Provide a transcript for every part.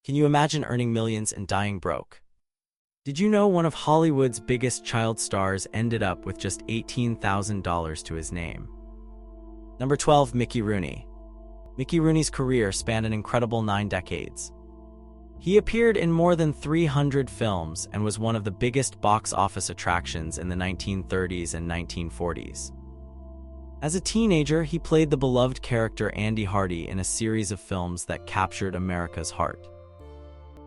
Can you imagine earning millions and dying broke? Did you know one of Hollywood's biggest child stars ended up with just $18,000 to his name? Number 12. Mickey Rooney. Mickey Rooney's career spanned an incredible 9 decades. He appeared in more than 300 films and was one of the biggest box office attractions in the 1930s and 1940s. As a teenager, he played the beloved character Andy Hardy in a series of films that captured America's heart.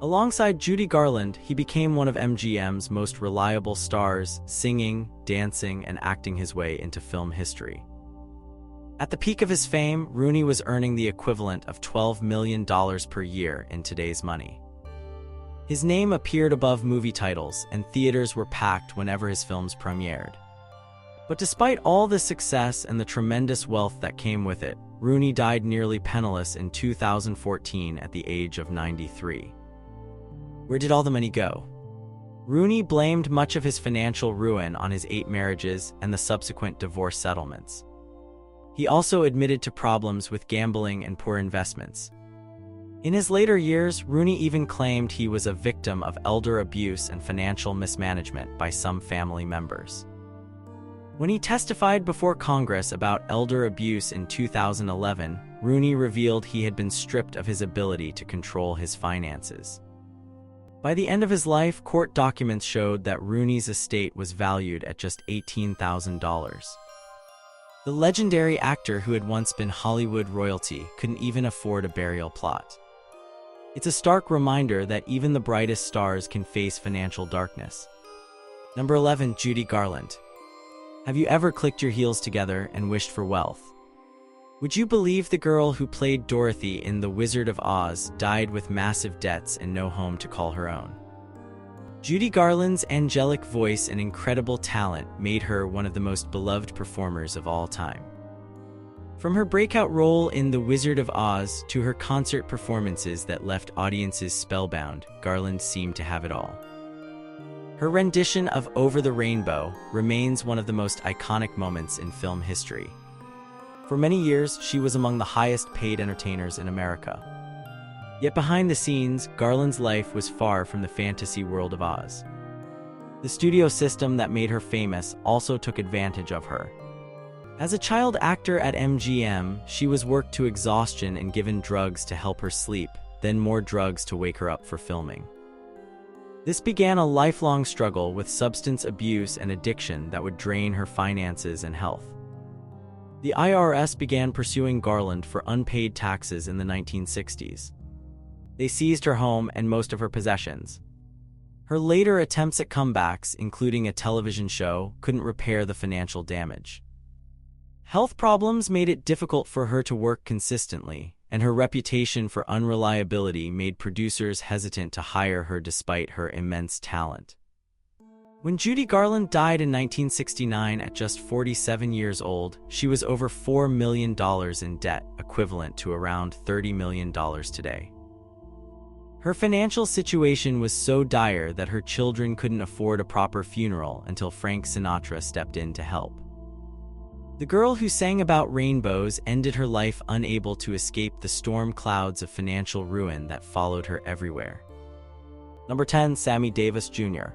Alongside Judy Garland, he became one of MGM's most reliable stars, singing, dancing, and acting his way into film history. At the peak of his fame, Rooney was earning the equivalent of $12 million per year in today's money. His name appeared above movie titles, and theaters were packed whenever his films premiered. But despite all the success and the tremendous wealth that came with it, Rooney died nearly penniless in 2014 at the age of 93. Where did all the money go? Rooney blamed much of his financial ruin on his 8 marriages and the subsequent divorce settlements. He also admitted to problems with gambling and poor investments. In his later years, Rooney even claimed he was a victim of elder abuse and financial mismanagement by some family members. When he testified before Congress about elder abuse in 2011, Rooney revealed he had been stripped of his ability to control his finances. By the end of his life, court documents showed that Rooney's estate was valued at just $18,000. The legendary actor who had once been Hollywood royalty couldn't even afford a burial plot. It's a stark reminder that even the brightest stars can face financial darkness. Number 11. Judy Garland. Have you ever clicked your heels together and wished for wealth? Would you believe the girl who played Dorothy in The Wizard of Oz died with massive debts and no home to call her own? Judy Garland's angelic voice and incredible talent made her one of the most beloved performers of all time. From her breakout role in The Wizard of Oz to her concert performances that left audiences spellbound, Garland seemed to have it all. Her rendition of Over the Rainbow remains one of the most iconic moments in film history. For many years, she was among the highest-paid entertainers in America. Yet behind the scenes, Garland's life was far from the fantasy world of Oz. The studio system that made her famous also took advantage of her. As a child actor at MGM, she was worked to exhaustion and given drugs to help her sleep, then more drugs to wake her up for filming. This began a lifelong struggle with substance abuse and addiction that would drain her finances and health. The IRS began pursuing Garland for unpaid taxes in the 1960s. They seized her home and most of her possessions. Her later attempts at comebacks, including a television show, couldn't repair the financial damage. Health problems made it difficult for her to work consistently, and her reputation for unreliability made producers hesitant to hire her despite her immense talent. When Judy Garland died in 1969 at just 47 years old, she was over $4 million in debt, equivalent to around $30 million today. Her financial situation was so dire that her children couldn't afford a proper funeral until Frank Sinatra stepped in to help. The girl who sang about rainbows ended her life unable to escape the storm clouds of financial ruin that followed her everywhere. Number 10. Sammy Davis Jr.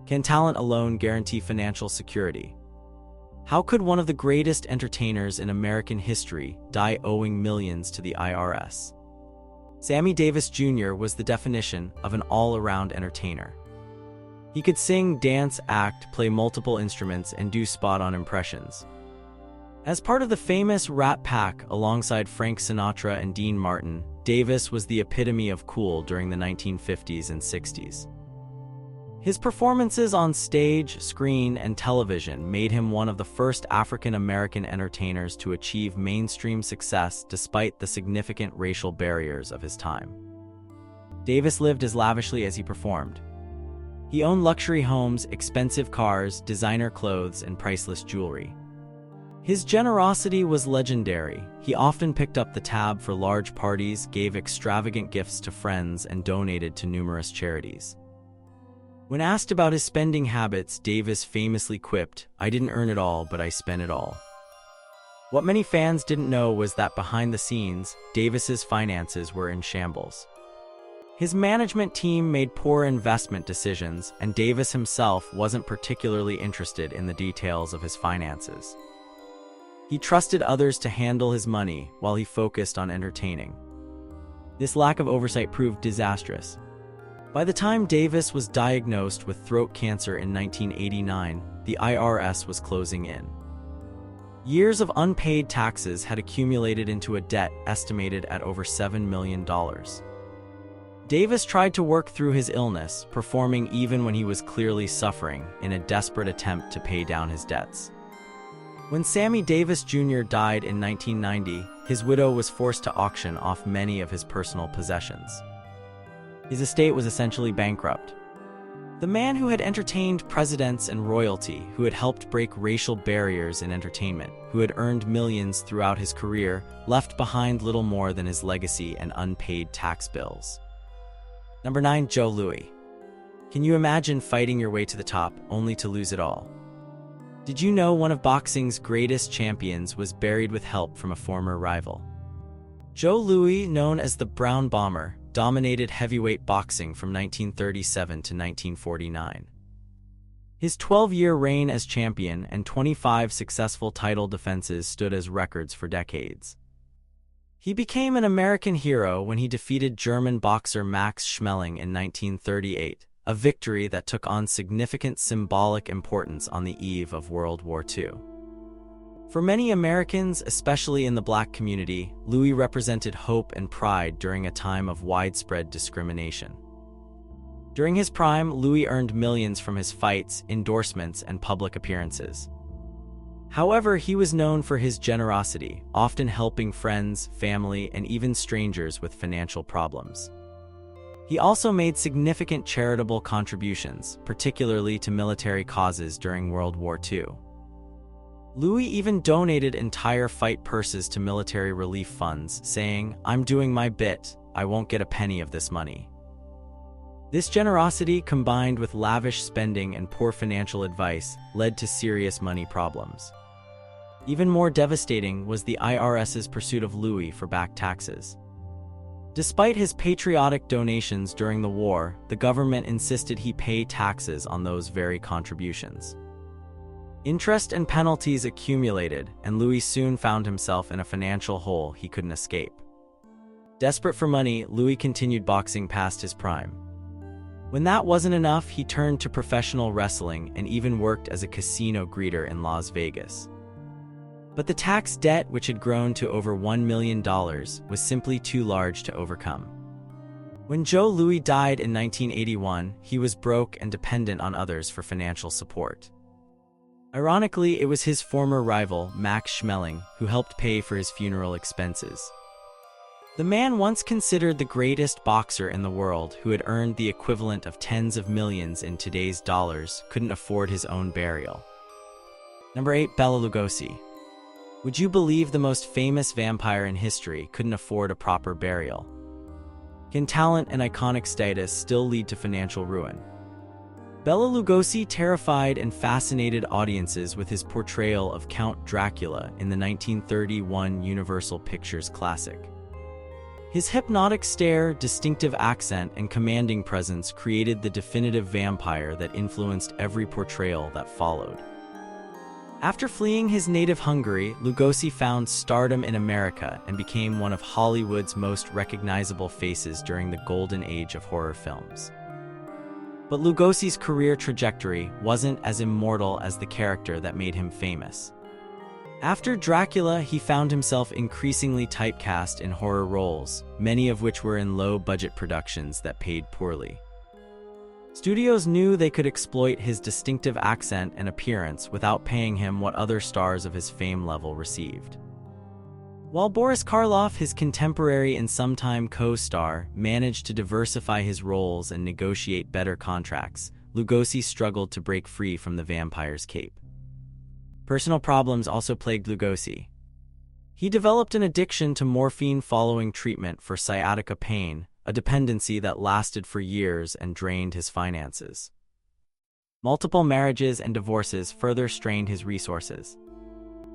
Can talent alone guarantee financial security? How could one of the greatest entertainers in American history die owing millions to the IRS? Sammy Davis Jr. was the definition of an all-around entertainer. He could sing, dance, act, play multiple instruments, and do spot-on impressions. As part of the famous Rat Pack alongside Frank Sinatra and Dean Martin, Davis was the epitome of cool during the 1950s and 60s. His performances on stage, screen, and television made him one of the first African-American entertainers to achieve mainstream success despite the significant racial barriers of his time. Davis lived as lavishly as he performed. He owned luxury homes, expensive cars, designer clothes, and priceless jewelry. His generosity was legendary. He often picked up the tab for large parties, gave extravagant gifts to friends, and donated to numerous charities. When asked about his spending habits, Davis famously quipped, "I didn't earn it all, but I spent it all." What many fans didn't know was that behind the scenes, Davis's finances were in shambles. His management team made poor investment decisions, and Davis himself wasn't particularly interested in the details of his finances. He trusted others to handle his money while he focused on entertaining. This lack of oversight proved disastrous. By the time Davis was diagnosed with throat cancer in 1989, the IRS was closing in. Years of unpaid taxes had accumulated into a debt estimated at over $7 million. Davis tried to work through his illness, performing even when he was clearly suffering, in a desperate attempt to pay down his debts. When Sammy Davis Jr. died in 1990, his widow was forced to auction off many of his personal possessions. His estate was essentially bankrupt. The man who had entertained presidents and royalty, who had helped break racial barriers in entertainment, who had earned millions throughout his career, left behind little more than his legacy and unpaid tax bills. Number 9. Joe Louis. Can you imagine fighting your way to the top, only to lose it all? Did you know one of boxing's greatest champions was buried with help from a former rival? Joe Louis, known as the Brown Bomber, dominated heavyweight boxing from 1937 to 1949. His 12-year reign as champion and 25 successful title defenses stood as records for decades. He became an American hero when he defeated German boxer Max Schmeling in 1938, a victory that took on significant symbolic importance on the eve of World War II. For many Americans, especially in the Black community, Louis represented hope and pride during a time of widespread discrimination. During his prime, Louis earned millions from his fights, endorsements, and public appearances. However, he was known for his generosity, often helping friends, family, and even strangers with financial problems. He also made significant charitable contributions, particularly to military causes during World War II. Louis even donated entire fight purses to military relief funds, saying, "I'm doing my bit, I won't get a penny of this money." This generosity, combined with lavish spending and poor financial advice, led to serious money problems. Even more devastating was the IRS's pursuit of Louis for back taxes. Despite his patriotic donations during the war, the government insisted he pay taxes on those very contributions. Interest and penalties accumulated, and Louis soon found himself in a financial hole he couldn't escape. Desperate for money, Louis continued boxing past his prime. When that wasn't enough, he turned to professional wrestling and even worked as a casino greeter in Las Vegas. But the tax debt, which had grown to over $1 million, was simply too large to overcome. When Joe Louis died in 1981, he was broke and dependent on others for financial support. Ironically, it was his former rival, Max Schmeling, who helped pay for his funeral expenses. The man once considered the greatest boxer in the world, who had earned the equivalent of tens of millions in today's dollars, couldn't afford his own burial. Number 8. Bela Lugosi. Would you believe the most famous vampire in history couldn't afford a proper burial? Can talent and iconic status still lead to financial ruin? Bela Lugosi terrified and fascinated audiences with his portrayal of Count Dracula in the 1931 Universal Pictures classic. His hypnotic stare, distinctive accent, and commanding presence created the definitive vampire that influenced every portrayal that followed. After fleeing his native Hungary, Lugosi found stardom in America and became one of Hollywood's most recognizable faces during the golden age of horror films. But Lugosi's career trajectory wasn't as immortal as the character that made him famous. After Dracula, he found himself increasingly typecast in horror roles, many of which were in low-budget productions that paid poorly. Studios knew they could exploit his distinctive accent and appearance without paying him what other stars of his fame level received. While Boris Karloff, his contemporary and sometime co-star, managed to diversify his roles and negotiate better contracts, Lugosi struggled to break free from the vampire's cape. Personal problems also plagued Lugosi. He developed an addiction to morphine following treatment for sciatica pain, a dependency that lasted for years and drained his finances. Multiple marriages and divorces further strained his resources.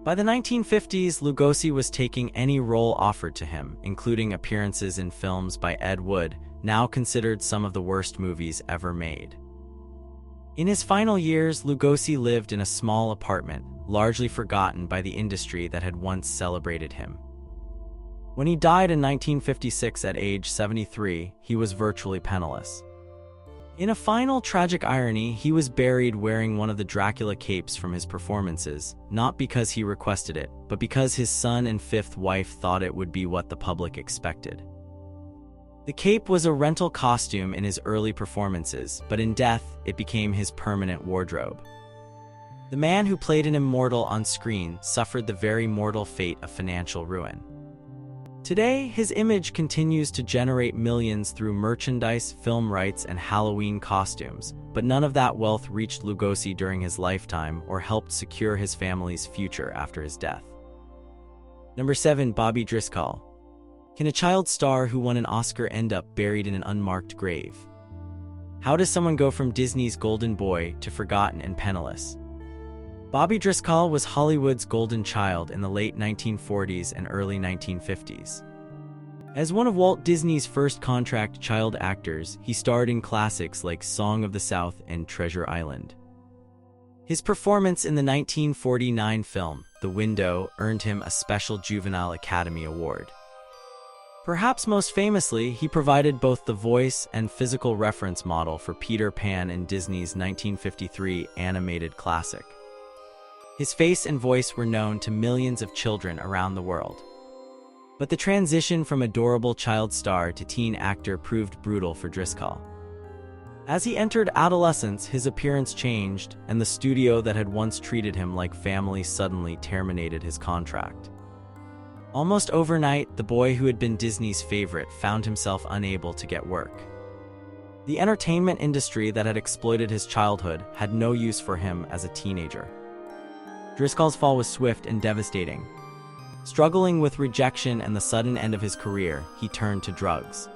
By the 1950s, Lugosi was taking any role offered to him, including appearances in films by Ed Wood, now considered some of the worst movies ever made. In his final years, Lugosi lived in a small apartment, largely forgotten by the industry that had once celebrated him. When he died in 1956 at age 73, he was virtually penniless. In a final tragic irony, he was buried wearing one of the Dracula capes from his performances, not because he requested it, but because his son and fifth wife thought it would be what the public expected. The cape was a rental costume in his early performances, but in death, it became his permanent wardrobe. The man who played an immortal on screen suffered the very mortal fate of financial ruin. Today, his image continues to generate millions through merchandise, film rights, and Halloween costumes, but none of that wealth reached Lugosi during his lifetime or helped secure his family's future after his death. Number 7. Bobby Driscoll. Can a child star who won an Oscar end up buried in an unmarked grave? How does someone go from Disney's golden boy to forgotten and penniless? Bobby Driscoll was Hollywood's golden child in the late 1940s and early 1950s. As one of Walt Disney's first contract child actors, he starred in classics like Song of the South and Treasure Island. His performance in the 1949 film, The Window, earned him a special Juvenile Academy Award. Perhaps most famously, he provided both the voice and physical reference model for Peter Pan in Disney's 1953 animated classic. His face and voice were known to millions of children around the world. But the transition from adorable child star to teen actor proved brutal for Driscoll. As he entered adolescence, his appearance changed, and the studio that had once treated him like family suddenly terminated his contract. Almost overnight, the boy who had been Disney's favorite found himself unable to get work. The entertainment industry that had exploited his childhood had no use for him as a teenager. Driscoll's fall was swift and devastating. Struggling with rejection and the sudden end of his career, he turned to drugs.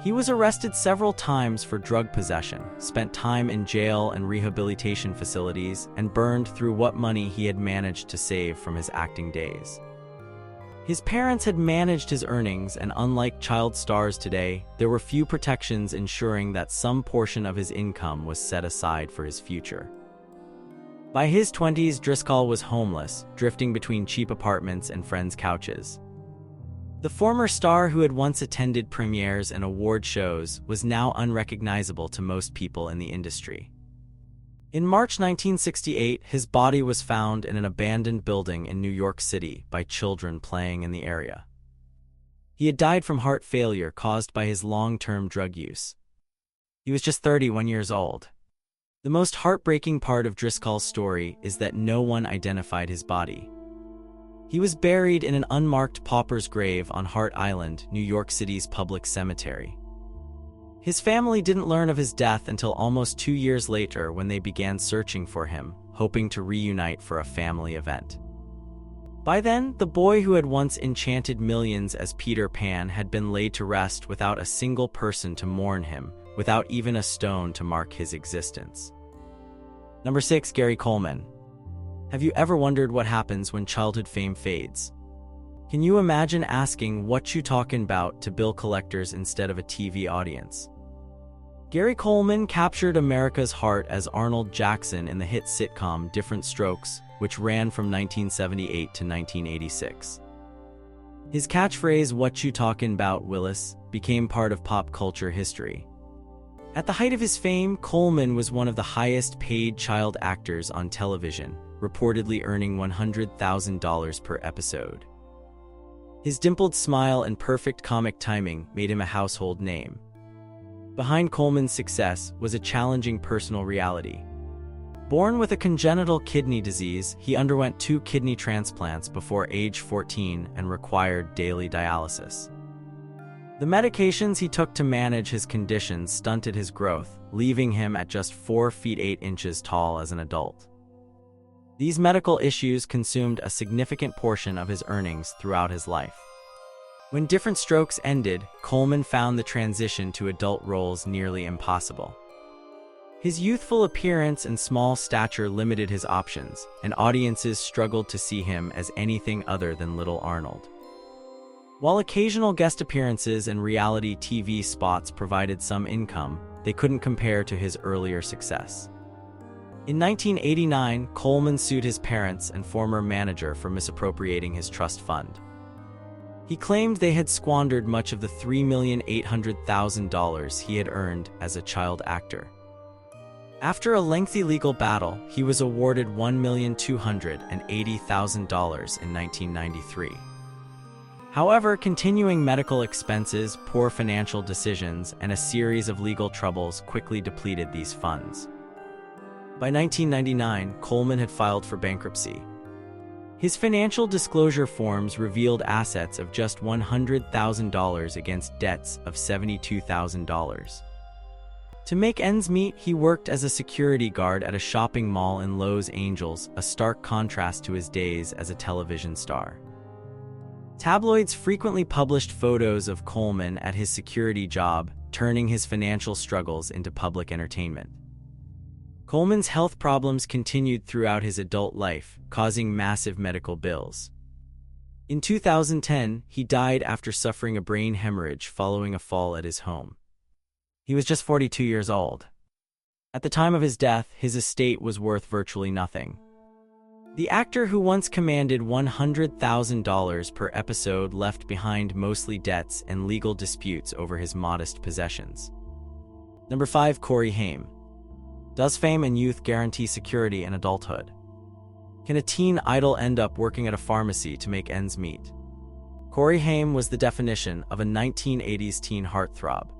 He was arrested several times for drug possession, spent time in jail and rehabilitation facilities, and burned through what money he had managed to save from his acting days. His parents had managed his earnings, and unlike child stars today, there were few protections ensuring that some portion of his income was set aside for his future. By his 20s, Driscoll was homeless, drifting between cheap apartments and friends' couches. The former star who had once attended premieres and award shows was now unrecognizable to most people in the industry. In March 1968, his body was found in an abandoned building in New York City by children playing in the area. He had died from heart failure caused by his long-term drug use. He was just 31 years old. The most heartbreaking part of Driscoll's story is that no one identified his body. He was buried in an unmarked pauper's grave on Hart Island, New York City's public cemetery. His family didn't learn of his death until almost 2 years later when they began searching for him, hoping to reunite for a family event. By then, the boy who had once enchanted millions as Peter Pan had been laid to rest without a single person to mourn him, without even a stone to mark his existence. Number 6. Gary Coleman. Have you ever wondered what happens when childhood fame fades? Can you imagine asking "what you talkin' about" to bill collectors instead of a TV audience? Gary Coleman captured America's heart as Arnold Jackson in the hit sitcom Different Strokes, which ran from 1978 to 1986. His catchphrase "what you talkin' about, Willis" became part of pop culture history. At the height of his fame, Coleman was one of the highest-paid child actors on television, reportedly earning $100,000 per episode. His dimpled smile and perfect comic timing made him a household name. Behind Coleman's success was a challenging personal reality. Born with a congenital kidney disease, he underwent 2 kidney transplants before age 14 and required daily dialysis. The medications he took to manage his condition stunted his growth, leaving him at just 4 feet 8 inches tall as an adult. These medical issues consumed a significant portion of his earnings throughout his life. When Different Strokes ended, Coleman found the transition to adult roles nearly impossible. His youthful appearance and small stature limited his options, and audiences struggled to see him as anything other than Little Arnold. While occasional guest appearances and reality TV spots provided some income, they couldn't compare to his earlier success. In 1989, Coleman sued his parents and former manager for misappropriating his trust fund. He claimed they had squandered much of the $3,800,000 he had earned as a child actor. After a lengthy legal battle, he was awarded $1,280,000 in 1993. However, continuing medical expenses, poor financial decisions, and a series of legal troubles quickly depleted these funds. By 1999, Coleman had filed for bankruptcy. His financial disclosure forms revealed assets of just $100,000 against debts of $72,000. To make ends meet, he worked as a security guard at a shopping mall in Los Angeles, a stark contrast to his days as a television star. Tabloids frequently published photos of Coleman at his security job, turning his financial struggles into public entertainment. Coleman's health problems continued throughout his adult life, causing massive medical bills. In 2010, he died after suffering a brain hemorrhage following a fall at his home. He was just 42 years old. At the time of his death, his estate was worth virtually nothing. The actor who once commanded $100,000 per episode left behind mostly debts and legal disputes over his modest possessions. Number 5. Corey Haim. Does fame and youth guarantee security in adulthood? Can a teen idol end up working at a pharmacy to make ends meet? Corey Haim was the definition of a 1980s teen heartthrob.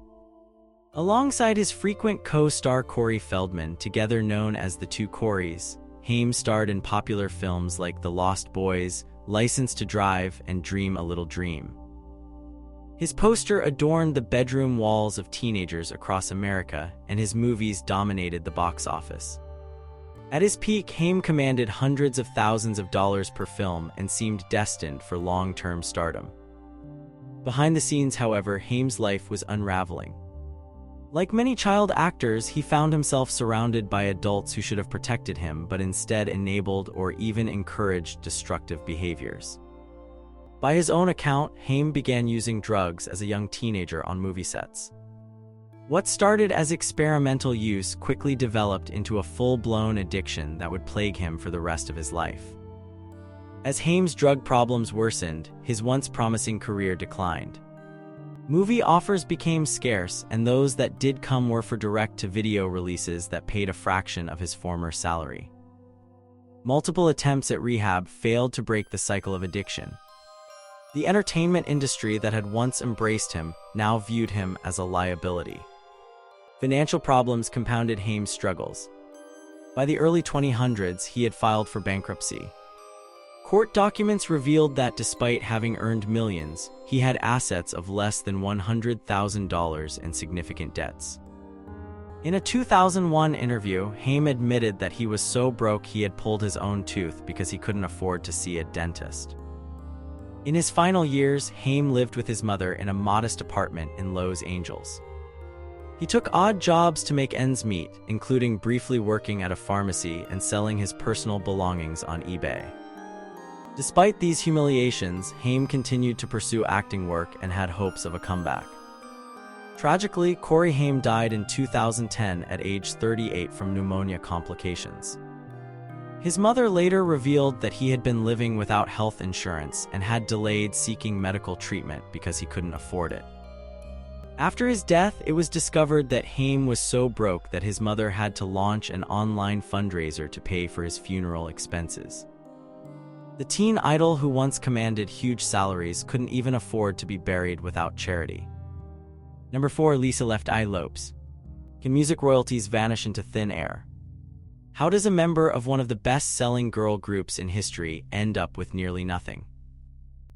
Alongside his frequent co-star Corey Feldman, together known as the Two Coreys, Haim starred in popular films like The Lost Boys, License to Drive, and Dream a Little Dream. His poster adorned the bedroom walls of teenagers across America, and his movies dominated the box office. At his peak, Haim commanded hundreds of thousands of dollars per film and seemed destined for long-term stardom. Behind the scenes, however, Haim's life was unraveling. Like many child actors, he found himself surrounded by adults who should have protected him but instead enabled or even encouraged destructive behaviors. By his own account, Haim began using drugs as a young teenager on movie sets. What started as experimental use quickly developed into a full-blown addiction that would plague him for the rest of his life. As Haim's drug problems worsened, his once promising career declined. Movie offers became scarce, and those that did come were for direct-to-video releases that paid a fraction of his former salary. Multiple attempts at rehab failed to break the cycle of addiction. The entertainment industry that had once embraced him now viewed him as a liability. Financial problems compounded Haim's struggles. By the early 2000s, he had filed for bankruptcy. Court documents revealed that despite having earned millions, he had assets of less than $100,000 and significant debts. In a 2001 interview, Haim admitted that he was so broke he had pulled his own tooth because he couldn't afford to see a dentist. In his final years, Haim lived with his mother in a modest apartment in Los Angeles. He took odd jobs to make ends meet, including briefly working at a pharmacy and selling his personal belongings on eBay. Despite these humiliations, Haim continued to pursue acting work and had hopes of a comeback. Tragically, Corey Haim died in 2010 at age 38 from pneumonia complications. His mother later revealed that he had been living without health insurance and had delayed seeking medical treatment because he couldn't afford it. After his death, it was discovered that Haim was so broke that his mother had to launch an online fundraiser to pay for his funeral expenses. The teen idol who once commanded huge salaries couldn't even afford to be buried without charity. Number 4. Lisa Left Eye Lopes. Can music royalties vanish into thin air? How does a member of one of the best-selling girl groups in history end up with nearly nothing?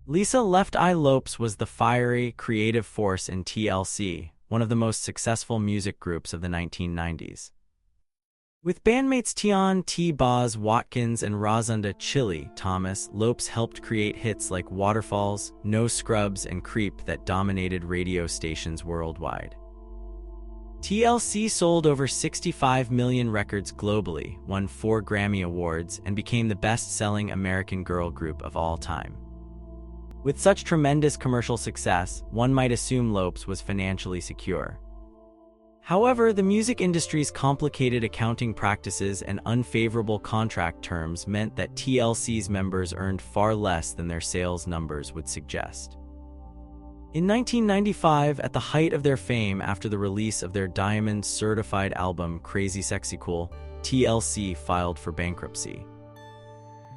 Lisa Left Eye Lopes was the fiery, creative force in TLC, one of the most successful music groups of the 1990s. With bandmates Tion T. Boz Watkins and Razunda Chili Thomas, Lopes helped create hits like Waterfalls, No Scrubs, and Creep that dominated radio stations worldwide. TLC sold over 65 million records globally, won 4 Grammy Awards, and became the best-selling American girl group of all time. With such tremendous commercial success, one might assume Lopes was financially secure. However, the music industry's complicated accounting practices and unfavorable contract terms meant that TLC's members earned far less than their sales numbers would suggest. In 1995, at the height of their fame after the release of their Diamond-certified album Crazy Sexy Cool, TLC filed for bankruptcy.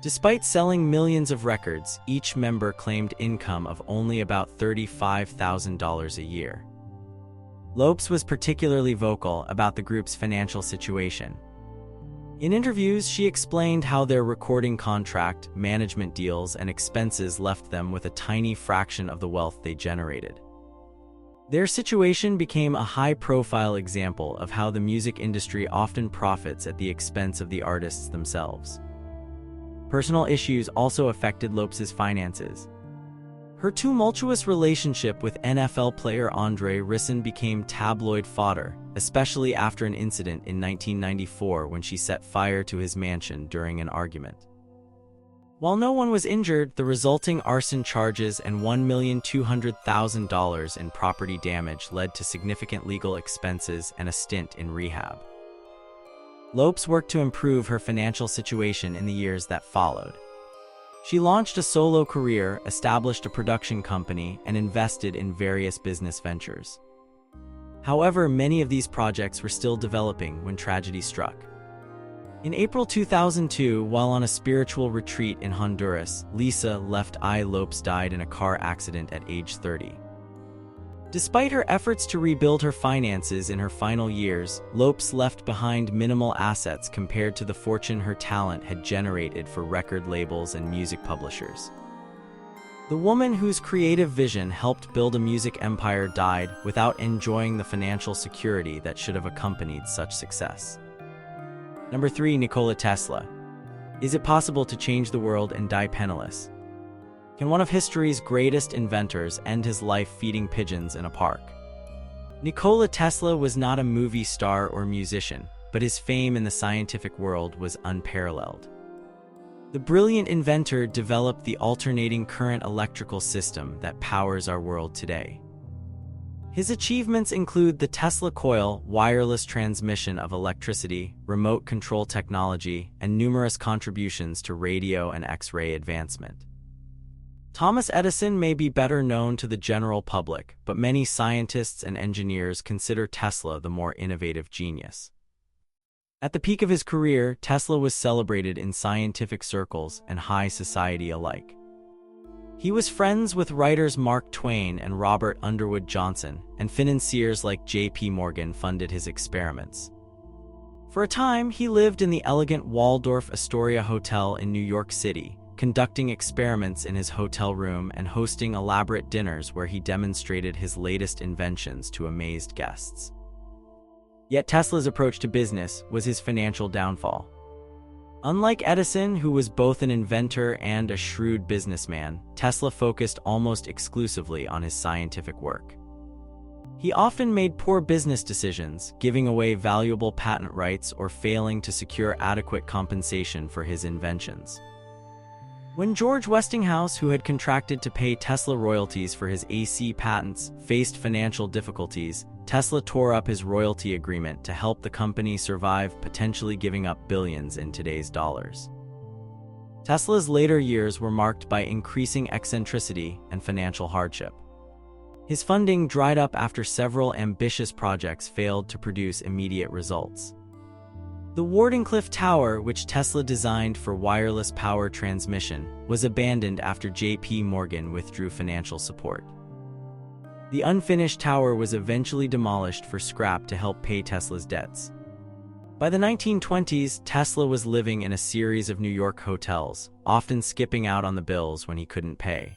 Despite selling millions of records, each member claimed income of only about $35,000 a year. Lopes was particularly vocal about the group's financial situation. In interviews, she explained how their recording contract, management deals, and expenses left them with a tiny fraction of the wealth they generated. Their situation became a high-profile example of how the music industry often profits at the expense of the artists themselves. Personal issues also affected Lopes' finances. Her tumultuous relationship with NFL player Andre Rison became tabloid fodder, especially after an incident in 1994 when she set fire to his mansion during an argument. While no one was injured, the resulting arson charges and $1,200,000 in property damage led to significant legal expenses and a stint in rehab. Lopes worked to improve her financial situation in the years that followed. She launched a solo career, established a production company, and invested in various business ventures. However, many of these projects were still developing when tragedy struck. In April 2002, while on a spiritual retreat in Honduras, Lisa Left Eye Lopes died in a car accident at age 30. Despite her efforts to rebuild her finances in her final years, Lopes left behind minimal assets compared to the fortune her talent had generated for record labels and music publishers. The woman whose creative vision helped build a music empire died without enjoying the financial security that should have accompanied such success. Number 3. Nikola Tesla. Is it possible to change the world and die penniless? Can one of history's greatest inventors end his life feeding pigeons in a park? Nikola Tesla was not a movie star or musician, but his fame in the scientific world was unparalleled. The brilliant inventor developed the alternating current electrical system that powers our world today. His achievements include the Tesla coil, wireless transmission of electricity, remote control technology, and numerous contributions to radio and X-ray advancement. Thomas Edison may be better known to the general public, but many scientists and engineers consider Tesla the more innovative genius. At the peak of his career, Tesla was celebrated in scientific circles and high society alike. He was friends with writers Mark Twain and Robert Underwood Johnson, and financiers like J.P. Morgan funded his experiments. For a time, he lived in the elegant Waldorf Astoria Hotel in New York City, conducting experiments in his hotel room and hosting elaborate dinners where he demonstrated his latest inventions to amazed guests. Yet Tesla's approach to business was his financial downfall. Unlike Edison, who was both an inventor and a shrewd businessman, Tesla focused almost exclusively on his scientific work. He often made poor business decisions, giving away valuable patent rights or failing to secure adequate compensation for his inventions. When George Westinghouse, who had contracted to pay Tesla royalties for his AC patents, faced financial difficulties, Tesla tore up his royalty agreement to help the company survive, potentially giving up billions in today's dollars. Tesla's later years were marked by increasing eccentricity and financial hardship. His funding dried up after several ambitious projects failed to produce immediate results. The Wardenclyffe Tower, which Tesla designed for wireless power transmission, was abandoned after J.P. Morgan withdrew financial support. The unfinished tower was eventually demolished for scrap to help pay Tesla's debts. By the 1920s, Tesla was living in a series of New York hotels, often skipping out on the bills when he couldn't pay.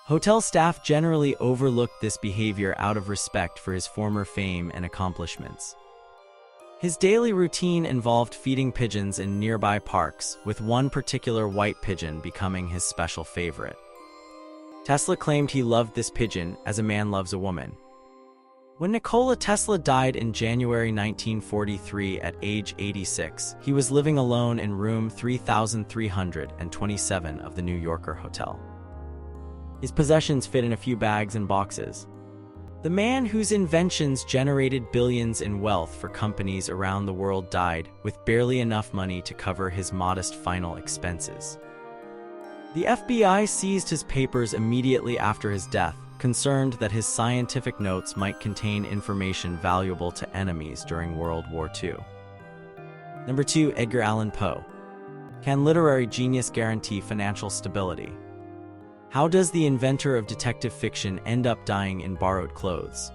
Hotel staff generally overlooked this behavior out of respect for his former fame and accomplishments. His daily routine involved feeding pigeons in nearby parks, with one particular white pigeon becoming his special favorite. Tesla claimed he loved this pigeon as a man loves a woman. When Nikola Tesla died in January 1943 at age 86, he was living alone in room 3327 of the New Yorker Hotel. His possessions fit in a few bags and boxes. The man whose inventions generated billions in wealth for companies around the world died with barely enough money to cover his modest final expenses. The FBI seized his papers immediately after his death, concerned that his scientific notes might contain information valuable to enemies during World War II. Number 2. Edgar Allan Poe. Can literary genius guarantee financial stability? How does the inventor of detective fiction end up dying in borrowed clothes?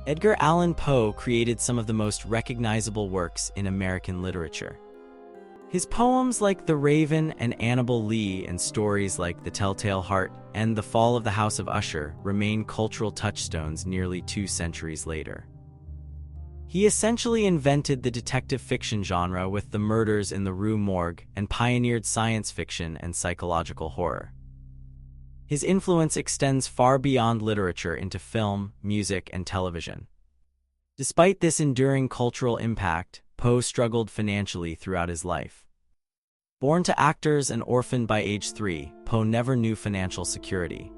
Edgar Allan Poe created some of the most recognizable works in American literature. His poems like The Raven and Annabel Lee and stories like The Telltale Heart and The Fall of the House of Usher remain cultural touchstones nearly 2 centuries later. He essentially invented the detective fiction genre with The Murders in the Rue Morgue and pioneered science fiction and psychological horror. His influence extends far beyond literature into film, music, and television. Despite this enduring cultural impact, Poe struggled financially throughout his life. Born to actors and orphaned by age 3, Poe never knew financial security.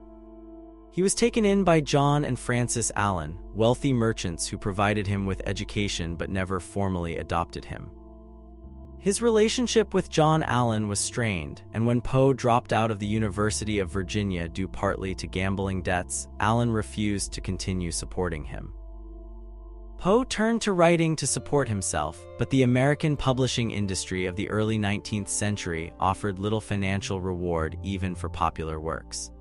He was taken in by John and Frances Allen, wealthy merchants who provided him with education but never formally adopted him. His relationship with John Allen was strained, and when Poe dropped out of the University of Virginia due partly to gambling debts, Allen refused to continue supporting him. Poe turned to writing to support himself, but the American publishing industry of the early 19th century offered little financial reward even for popular works.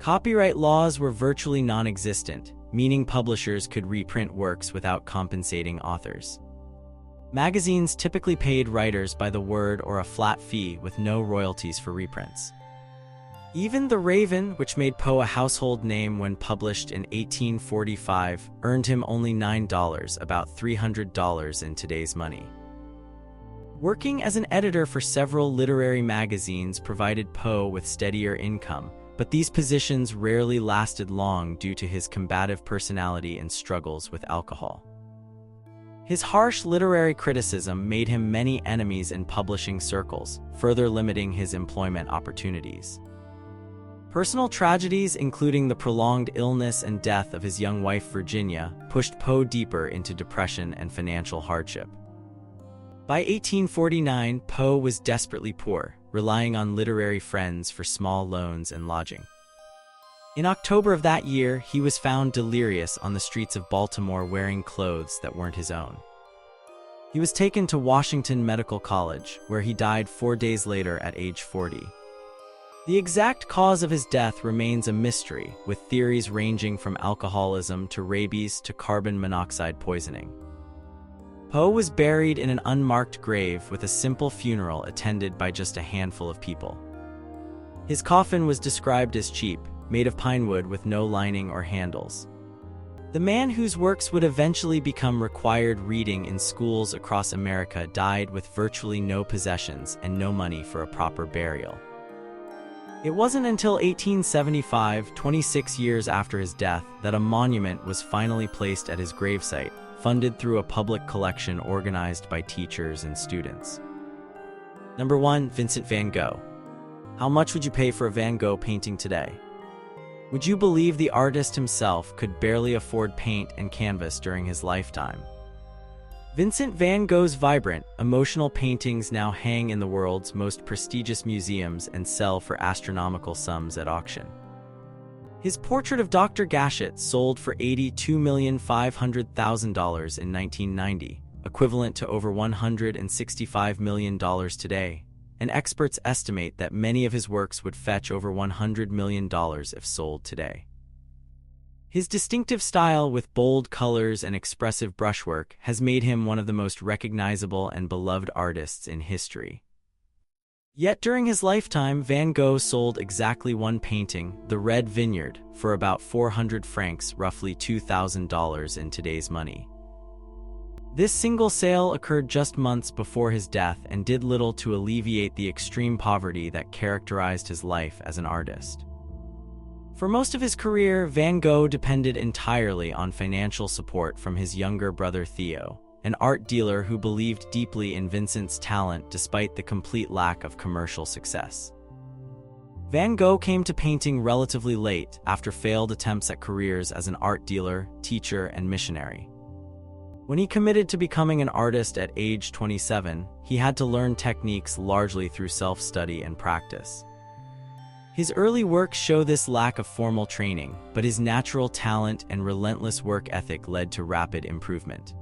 Copyright laws were virtually non-existent, meaning publishers could reprint works without compensating authors. Magazines typically paid writers by the word or a flat fee with no royalties for reprints. Even The Raven, which made Poe a household name when published in 1845, earned him only $9, about $300 in today's money. Working as an editor for several literary magazines provided Poe with steadier income, but these positions rarely lasted long due to his combative personality and struggles with alcohol. His harsh literary criticism made him many enemies in publishing circles, further limiting his employment opportunities. Personal tragedies, including the prolonged illness and death of his young wife Virginia, pushed Poe deeper into depression and financial hardship. By 1849, Poe was desperately poor, relying on literary friends for small loans and lodging. In October of that year, he was found delirious on the streets of Baltimore wearing clothes that weren't his own. He was taken to Washington Medical College, where he died 4 days later at age 40. The exact cause of his death remains a mystery, with theories ranging from alcoholism to rabies to carbon monoxide poisoning. Poe was buried in an unmarked grave with a simple funeral attended by just a handful of people. His coffin was described as cheap, made of pine wood with no lining or handles. The man whose works would eventually become required reading in schools across America died with virtually no possessions and no money for a proper burial. It wasn't until 1875, 26 years after his death, that a monument was finally placed at his gravesite, funded through a public collection organized by teachers and students. Number 1. Vincent van Gogh. How much would you pay for a Van Gogh painting today? Would you believe the artist himself could barely afford paint and canvas during his lifetime? Vincent van Gogh's vibrant, emotional paintings now hang in the world's most prestigious museums and sell for astronomical sums at auction. His portrait of Dr. Gachet sold for $82,500,000 in 1990, equivalent to over $165 million today, and experts estimate that many of his works would fetch over $100 million if sold today. His distinctive style with bold colors and expressive brushwork has made him one of the most recognizable and beloved artists in history. Yet during his lifetime, Van Gogh sold exactly one painting, The Red Vineyard, for about 400 francs, roughly $2,000 in today's money. This single sale occurred just months before his death and did little to alleviate the extreme poverty that characterized his life as an artist. For most of his career, Van Gogh depended entirely on financial support from his younger brother Theo, an art dealer who believed deeply in Vincent's talent despite the complete lack of commercial success. Van Gogh came to painting relatively late after failed attempts at careers as an art dealer, teacher, and missionary. When he committed to becoming an artist at age 27, he had to learn techniques largely through self-study and practice. His early works show this lack of formal training, but his natural talent and relentless work ethic led to rapid improvement.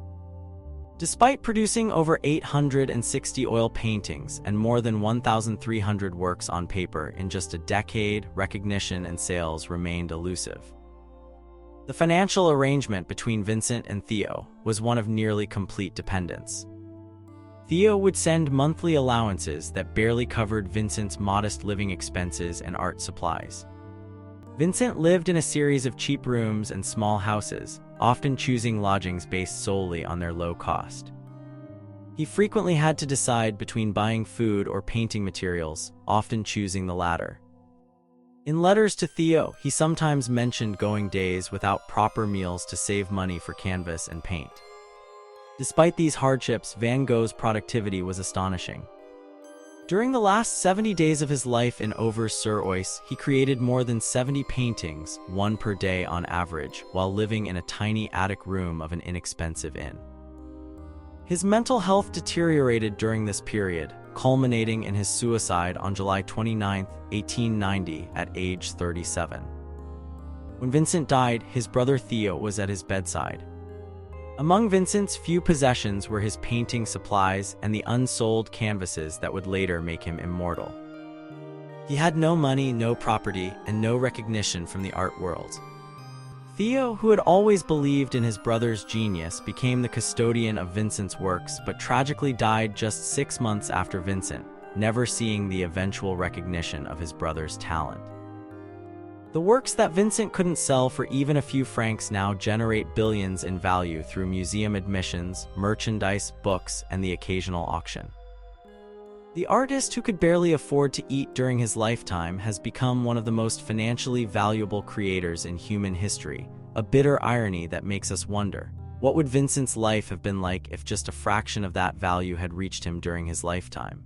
Despite producing over 860 oil paintings and more than 1,300 works on paper in just a decade, recognition and sales remained elusive. The financial arrangement between Vincent and Theo was one of nearly complete dependence. Theo would send monthly allowances that barely covered Vincent's modest living expenses and art supplies. Vincent lived in a series of cheap rooms and small houses, often choosing lodgings based solely on their low cost. He frequently had to decide between buying food or painting materials, often choosing the latter. In letters to Theo, he sometimes mentioned going days without proper meals to save money for canvas and paint. Despite these hardships, Van Gogh's productivity was astonishing. During the last 70 days of his life in Auvers-sur-Oise, he created more than 70 paintings, one per day on average, while living in a tiny attic room of an inexpensive inn. His mental health deteriorated during this period, culminating in his suicide on July 29, 1890, at age 37. When Vincent died, his brother Theo was at his bedside. Among Vincent's few possessions were his painting supplies and the unsold canvases that would later make him immortal. He had no money, no property, and no recognition from the art world. Theo, who had always believed in his brother's genius, became the custodian of Vincent's works, but tragically died just 6 months after Vincent, never seeing the eventual recognition of his brother's talent. The works that Vincent couldn't sell for even a few francs now generate billions in value through museum admissions, merchandise, books, and the occasional auction. The artist who could barely afford to eat during his lifetime has become one of the most financially valuable creators in human history, a bitter irony that makes us wonder, what would Vincent's life have been like if just a fraction of that value had reached him during his lifetime?